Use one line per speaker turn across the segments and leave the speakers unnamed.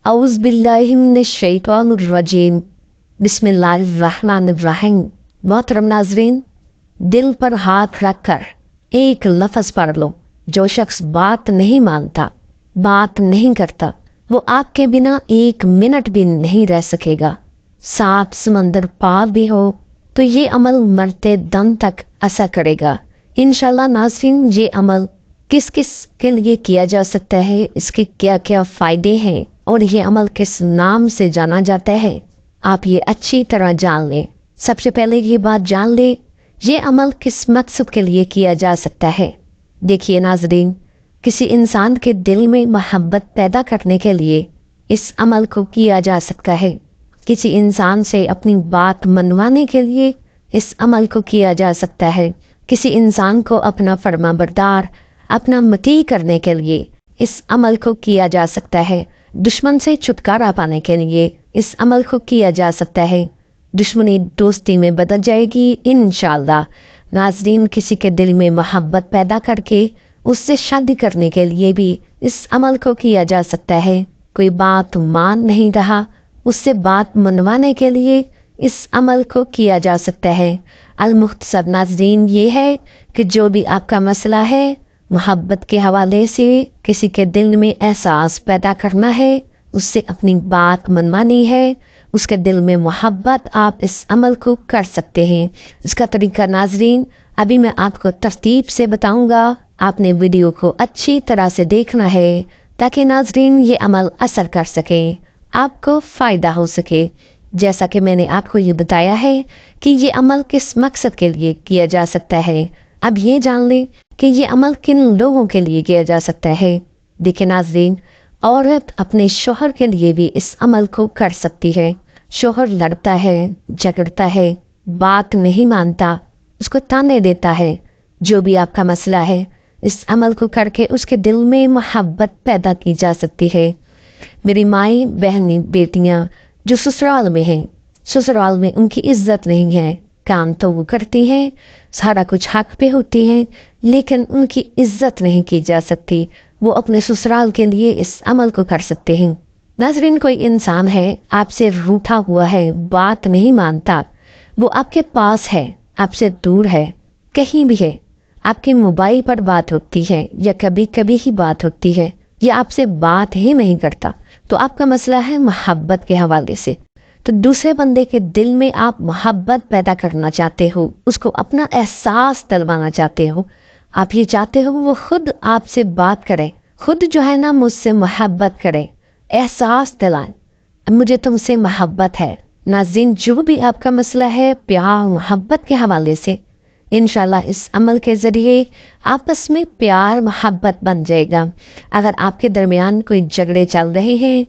औज़ बिल्लाहि मिनश शैतानिर रजीम बिस्मिल्लाहिर्रहमानिर्रहीम। मोहतरम नाज़रीन, दिल पर हाथ रखकर एक लफ्ज़ पढ़ लो। जो शख्स बात नहीं मानता, बात नहीं करता, वो आपके बिना एक मिनट भी नहीं रह सकेगा। सात समंदर पार भी हो तो ये अमल मरते दम तक असर करेगा इंशाल्लाह। नाज़रीन, ये अमल किस किस के लिए किया जा सकता है, इसके क्या क्या फ़ायदे हैं और ये अमल किस नाम से जाना जाता है, आप ये अच्छी तरह जान लें। सबसे पहले ये बात जान लें, ये अमल किस मकसद के लिए किया जा सकता है। देखिए नाज़रीन, किसी इंसान के दिल में मोहब्बत पैदा करने के लिए इस अमल को किया जा सकता है। किसी इंसान से अपनी बात मनवाने के लिए इस अमल को किया जा सकता है। किसी इंसान को अपना फरमाबरदार, अपना मती करने के लिए इस अमल को किया जा सकता है। दुश्मन से छुटकारा पाने के लिए इस अमल को किया जा सकता है। दुश्मनी दोस्ती में बदल जाएगी इंशाल्लाह। नाज़रीन, किसी के दिल में मोहब्बत पैदा करके उससे शादी करने के लिए भी इस अमल को किया जा सकता है। कोई बात मान नहीं रहा, उससे बात मनवाने के लिए इस अमल को किया जा सकता है। अल-मुख्तसर नाज़रीन ये है कि जो भी आपका मसला है, मोहब्बत के हवाले से किसी के दिल में एहसास पैदा करना है, उससे अपनी बात मनवानी है, उसके दिल में मोहब्बत, आप इस अमल को कर सकते हैं। इसका तरीका नाज़रीन अभी मैं आपको तरतीब से बताऊंगा। आपने वीडियो को अच्छी तरह से देखना है ताकि नाज़रीन ये अमल असर कर सके, आपको फ़ायदा हो सके। जैसा कि मैंने आपको ये बताया है कि ये अमल किस मकसद के लिए किया जा सकता है, अब ये जान लें कि ये अमल किन लोगों के लिए किया जा सकता है। देखिए नाज़रीन, औरत अपने शोहर के लिए भी इस अमल को कर सकती है। शोहर लड़ता है, झगड़ता है, बात नहीं मानता, उसको ताने देता है, जो भी आपका मसला है, इस अमल को करके उसके दिल में मोहब्बत पैदा की जा सकती है। मेरी माएँ, बहनें, बेटियाँ जो ससुराल में हैं, ससुराल में उनकी इज्जत नहीं है, काम तो वो करती हैं, सारा कुछ हक पे होती हैं, लेकिन उनकी इज्जत नहीं की जा सकती। वो अपने ससुराल के लिए इस अमल को कर सकते हैं। नाज़रीन, कोई इंसान है, आपसे रूठा हुआ है, बात नहीं मानता, वो आपके पास है, आपसे दूर है, कहीं भी है, आपके मोबाइल पर बात होती है या कभी कभी ही बात होती है, या आपसे बात ही नहीं करता, तो आपका मसला है मोहब्बत के हवाले से। तो दूसरे बंदे के दिल में आप मोहब्बत पैदा करना चाहते हो, उसको अपना एहसास दिलवाना चाहते हो। आप ये चाहते हो वो खुद आपसे बात करे, खुद जो है ना मुझसे मोहब्बत करे, एहसास दिलाएं, मुझे तुमसे मोहब्बत है। नाज़रीन, जो भी आपका मसला है प्यार मोहब्बत के हवाले से, इंशाल्लाह इस अमल के ज़रिए आपस में प्यार मोहब्बत बन जाएगा। अगर आपके दरमियान कोई झगड़े चल रहे हैं,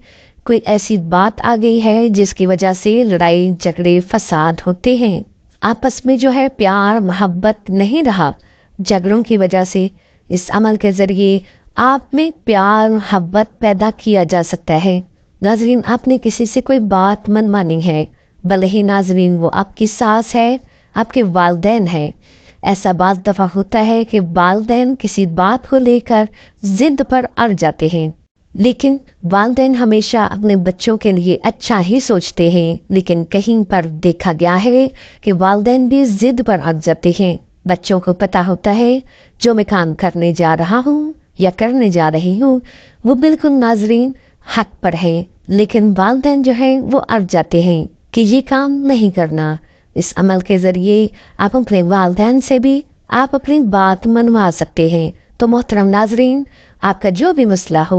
कोई ऐसी बात आ गई है जिसकी वजह से लड़ाई झगड़े फसाद होते हैं, आपस में जो है प्यार मोहब्बत नहीं रहा झगड़ों की वजह से, इस अमल के ज़रिए आप में प्यार मोहब्बत पैदा किया जा सकता है। नाज़रीन, आपने किसी से कोई बात मनवानी है, भले ही नाज़रीन वो आपकी सास है, आपके वालिदैन है। ऐसा बाज़ दफ़ा होता है कि वालिदैन किसी बात को लेकर ज़िद पर अड़ जाते हैं, लेकिन वालिदैन हमेशा अपने बच्चों के लिए अच्छा ही सोचते हैं, लेकिन कहीं पर देखा गया है कि वालिदैन भी ज़िद पर अड़ जाते हैं। बच्चों को पता होता है जो मैं काम करने जा रहा हूँ या करने जा रही हूँ वो बिल्कुल नाज़रीन हक पर है, लेकिन वालिदैन जो है वो अड़ जाते हैं कि ये काम नहीं करना। इस अमल के ज़रिए आप अपने वालिदैन से भी आप अपनी बात मनवा सकते हैं। तो मोहतरम नाज़रीन, आपका जो भी मसला हो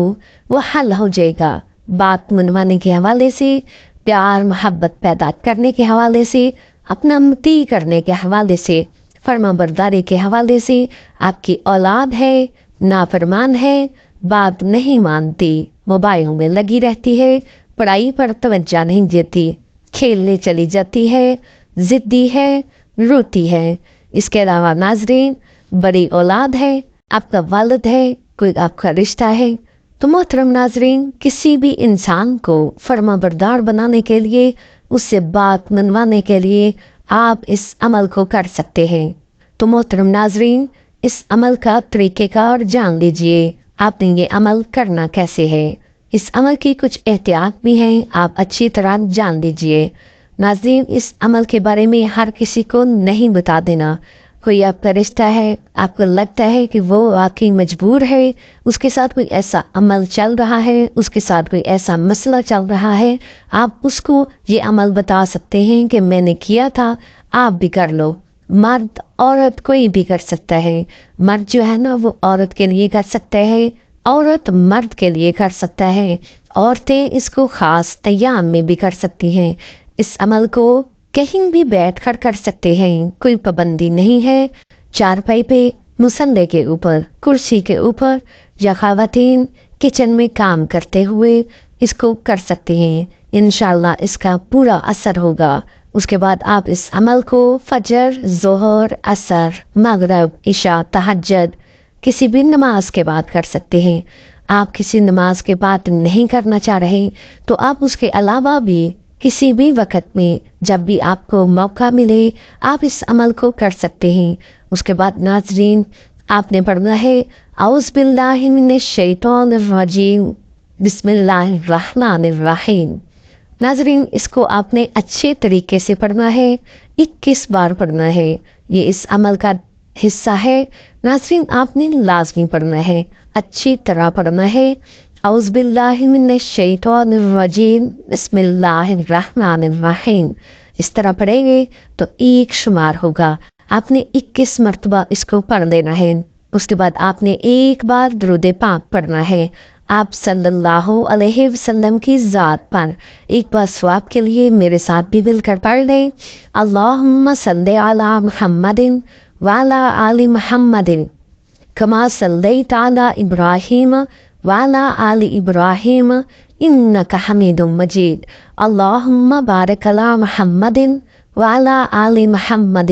वो हल हो जाएगा। बात मनवाने के हवाले से, प्यार मोहब्बत पैदा करने के हवाले से, अपना मती करने के हवाले से, फरमाबरदारी के हवाले से। आपकी औलाद है, नाफरमान है, बात नहीं मानती, मोबाइल में लगी रहती है, पढ़ाई पर तवज्जो नहीं देती, खेलने चली जाती है, ज़िद्दी है, रोती है। इसके अलावा नाज़रीन, बड़ी औलाद है, आपका वालिद है, कोई आपका रिश्ता है, तो मोहतरम नाज़रीन, किसी भी इंसान को फरमाबरदार बनाने के लिए, उससे बात मनवाने के लिए आप इस अमल को कर सकते हैं। तो मोहतरम नाज़रीन, इस अमल का तरीक़ेकार जान लीजिए। आपने ये अमल करना कैसे है। اس عمل کی کچھ احتیاط بھی ہیں، آپ اچھی طرح جان لیجئے۔ ناظرین، اس عمل کے بارے میں ہر کسی کو نہیں بتا دینا۔ کوئی آپ کا رشتہ ہے، آپ کو لگتا ہے کہ وہ واقعی مجبور ہے، اس کے ساتھ کوئی ایسا عمل چل رہا ہے، اس کے ساتھ کوئی ایسا مسئلہ چل رہا ہے، آپ اس کو یہ عمل بتا سکتے ہیں کہ میں نے کیا تھا، آپ بھی کر لو۔ مرد عورت کوئی بھی کر سکتا ہے، مرد جو ہے نا وہ عورت کے لیے کر سکتا ہے، عورت مرد کے لیے کر سکتا ہے، عورتیں اس کو خاص ایام میں بھی کر سکتی ہیں۔ اس عمل کو کہیں بھی بیٹھ کر سکتے ہیں، کوئی پابندی نہیں ہے۔ چارپائی پہ، مصلے کے اوپر، کرسی کے اوپر، یا خواتین کچن میں کام کرتے ہوئے اس کو کر سکتے ہیں۔ انشاءاللہ اس کا پورا اثر ہوگا۔ اس کے بعد آپ اس عمل کو فجر، ظہر، عصر، مغرب، عشاء، تہجد کسی بھی نماز کے بعد کر سکتے ہیں۔ آپ کسی نماز کے بعد نہیں کرنا چاہ رہے تو آپ اس کے علاوہ بھی کسی بھی وقت میں جب بھی آپ کو موقع ملے آپ اس عمل کو کر سکتے ہیں۔ اس کے بعد ناظرین، آپ نے پڑھنا ہے اعوذ باللہ من الشیطان الرجیم، بسم اللہ الرحمن الرحیم۔ ناظرین، اس کو آپ نے اچھے طریقے سے پڑھنا ہے، 21 بار پڑھنا ہے۔ یہ اس عمل کا حصہ ہے۔ ناظرین، آپ نے لازمی پڑھنا ہے، اچھی طرح پڑھنا ہے۔ اعوذ باللہ من الشیطان الرجیم، بسم اللہ الرحمن الرحیم۔ اس طرح پڑھیں گے تو 1 شمار ہوگا۔ آپ نے 21 مرتبہ اس کو پڑھ لینا ہے۔ اس کے بعد آپ نے 1 بار درود پاک پڑھنا ہے آپ صلی اللہ علیہ وسلم کی ذات پر۔ ایک بار ثواب کے لیے میرے ساتھ بھی مل کر پڑھ لیں، اللہم صلی علی محمد وعلی آل محمد کما صلیت علی ابراہیم وعلی آل ابراہیم انک حمید مجید، اللہم بارک علی محمد وعلی آل محمد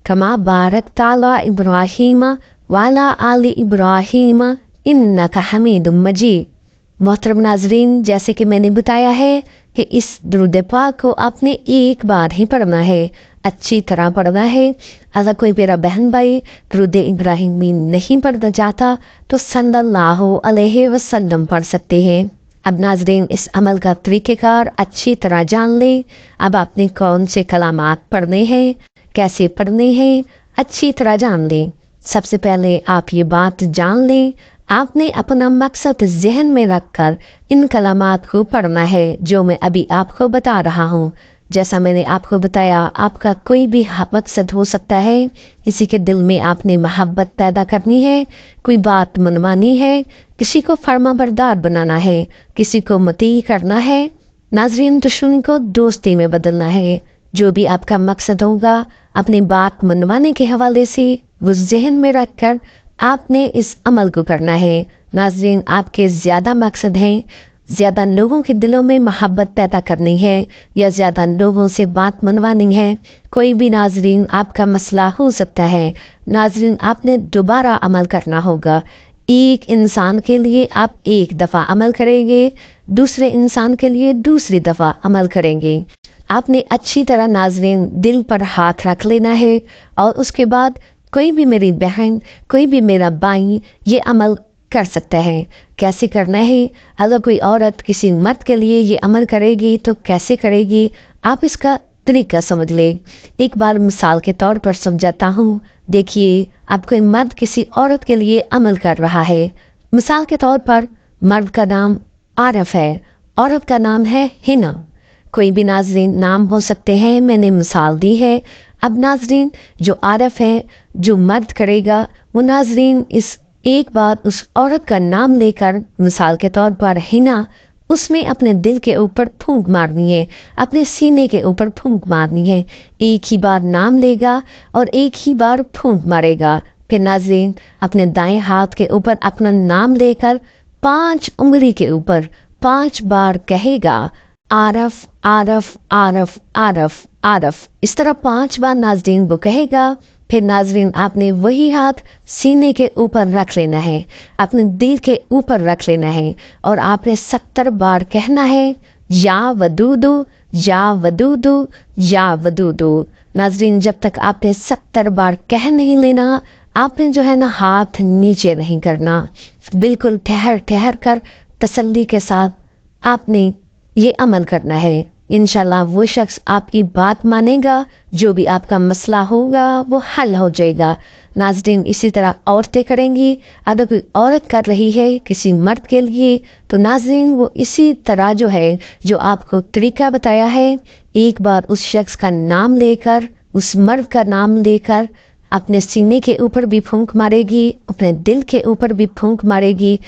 کما بارکت علی ابراہیم وعلی آل ابراہیم انک حمید مجید۔ محترم ناظرین، جیسے کہ میں نے بتایا ہے کہ اس درود پاک کو آپ نے 1 بار ہی پڑھنا ہے، اچھی طرح پڑھنا ہے۔ اگر کوئی میرا بہن بھائی درود ابراہیمی نہیں پڑھنا چاہتا تو صلی اللہ علیہ وسلم پڑھ سکتے ہیں۔ اب ناظرین، اس عمل کا طریقہ کار اچھی طرح جان لیں۔ اب آپ نے کون سے کلمات پڑھنے ہیں، کیسے پڑھنے ہیں، اچھی طرح جان لیں۔ سب سے پہلے آپ یہ بات جان لیں، آپ نے اپنا مقصد ذہن میں رکھ کر ان کلمات کو پڑھنا ہے جو میں ابھی آپ کو بتا رہا ہوں۔ جیسا میں نے آپ کو بتایا، آپ کا کوئی بھی مقصد ہو سکتا ہے، کسی کے دل میں آپ نے محبت پیدا کرنی ہے، کوئی بات منوانی ہے، کسی کو فرما بردار بنانا ہے، کسی کو مطیع کرنا ہے، ناظرین دشمن کو دوستی میں بدلنا ہے۔ جو بھی آپ کا مقصد ہوگا اپنی بات منوانے کے حوالے سے وہ ذہن میں رکھ کر آپ نے اس عمل کو کرنا ہے۔ ناظرین، آپ کے زیادہ مقصد ہیں، زیادہ لوگوں کے دلوں میں محبت پیدا کرنی ہے یا زیادہ لوگوں سے بات منوانی ہے، کوئی بھی ناظرین آپ کا مسئلہ ہو سکتا ہے۔ ناظرین، آپ نے دوبارہ عمل کرنا ہوگا۔ ایک انسان کے لیے آپ 1 دفعہ عمل کریں گے، دوسرے انسان کے لیے دوسری دفعہ عمل کریں گے۔ آپ نے اچھی طرح ناظرین دل پر ہاتھ رکھ لینا ہے، اور اس کے بعد کوئی بھی میری بہن، کوئی بھی میرا بھائی یہ عمل کر سکتا ہے۔ کیسے کرنا ہے؟ اگر کوئی عورت کسی مرد کے لیے یہ عمل کرے گی تو کیسے کرے گی، آپ اس کا طریقہ سمجھ لیں۔ ایک بار مثال کے طور پر سمجھاتا ہوں۔ دیکھیے، اب کوئی مرد کسی عورت کے لیے عمل کر رہا ہے۔ مثال کے طور پر مرد کا نام عارف ہے، عورت کا نام ہے ہنا۔ کوئی بھی ناظرین نام ہو سکتے ہیں، میں نے مثال دی ہے۔ اب ناظرین، جو عارف ہے، جو مرد کرے گا، وہ ناظرین اس ایک بار اس عورت کا نام لے کر، مثال کے طور پر ہنا، اس میں اپنے دل کے اوپر پھونک مارنی ہے، اپنے سینے کے اوپر پھونک مارنی ہے۔ ایک ہی بار نام لے گا اور ایک ہی بار پھونک مارے گا۔ پھر ناظرین اپنے دائیں ہاتھ کے اوپر اپنا نام لے کر 5 انگلی کے اوپر 5 بار کہے گا، عارف عارف عارف عارف عارف۔ اس طرح 5 بار ناظرین وہ کہے گا۔ پھر ناظرین آپ نے وہی ہاتھ سینے کے اوپر رکھ لینا ہے، اپنے دل کے اوپر رکھ لینا ہے، اور آپ نے 70 بار کہنا ہے، یا ودودو یا ودودو یا ودودو۔ ناظرین جب تک آپ نے 70 بار کہہ نہیں لینا، آپ نے جو ہے نا ہاتھ نیچے نہیں کرنا، بالکل ٹھہر ٹھہر کر तसल्ली के साथ आपने ये अमल करना है। इंशाल्लाह वो शख्स आपकी बात मानेगा, जो भी आपका मसला होगा वो हल हो जाएगा। नाज़रीन, इसी तरह औरतें करेंगी। अगर कोई औरत कर रही है किसी मर्द के लिए, तो नाज़रीन वो इसी तरह जो है, जो आपको तरीका बताया है, एक बार उस शख्स का नाम लेकर, उस मर्द का नाम लेकर अपने सीने के ऊपर भी फूंक मारेगी, अपने दिल के ऊपर भी फूंक मारेगी,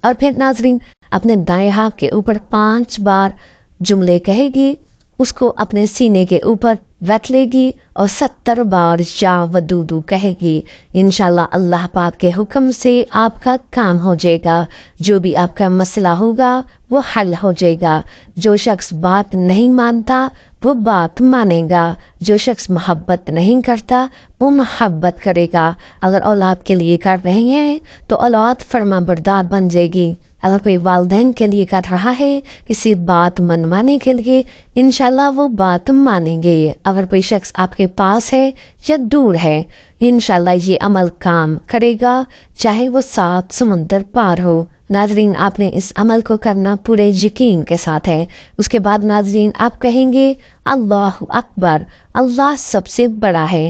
और फिर नाज़रीन अपने दाएं हाथ के ऊपर 5 बार जुमले कहेगी, उसको अपने सीने के ऊपर रख लेगी और 70 बार या वदूदू कहेगी। इंशाल्लाह अल्लाह पाक के हुक्म से आपका काम हो जाएगा, जो भी आपका मसला होगा वो हल हो जाएगा। जो शख्स बात नहीं मानता वो बात मानेगा, जो शख्स मोहब्बत नहीं करता वो मोहब्बत करेगा। अगर औलाद के लिए कर रहे हैं तो औलाद फर्मा बरदार बन जाएगी। अगर कोई वालिदैन के लिए कर रहा है किसी बात मनवाने के लिए, इंशाल्लाह वो बात मानेंगे। अगर कोई शख्स आपके पास है या दूर है, इंशाल्लाह ये अमल काम करेगा, चाहे वो 7 समुंदर पार हो। नाजरीन, आपने इस अमल को करना पूरे यकीन के साथ है। उसके बाद नाजरीन आप कहेंगे अल्लाह अकबर, अल्लाह सबसे बड़ा है।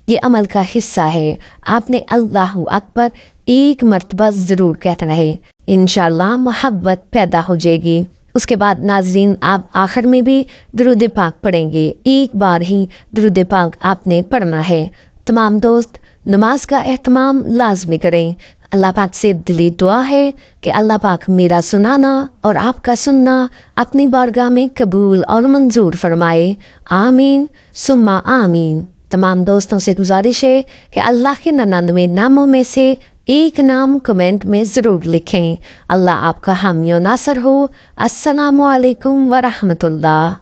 ये अमल का हिस्सा है। आपने अल्लाह अकबर एक मर्तबा ज़रूर कहना है, इंशाल्लाह मोहब्बत पैदा हो जाएगी। उसके बाद नाजरीन आप आखिर में भी दुरूद पाक पढ़ेंगे। एक बार ही दुरूद पाक आपने पढ़ना है। तमाम दोस्त नमाज का एहतमाम लाजमी करें। अल्लाह पाक से दिली दुआ है कि अल्लाह पाक मेरा सुनाना और आपका सुनना अपनी बारगाह में कबूल और मंजूर फरमाए। आमीन सुम्मा आमीन। तमाम दोस्तों से गुजारिश है कि अल्लाह के 99 नामों में से एक नाम कमेंट में ज़रूर लिखें। अल्लाह आपका हामी नासर हो। अस्सलामु अलैकुम व रहमतुल्लाह।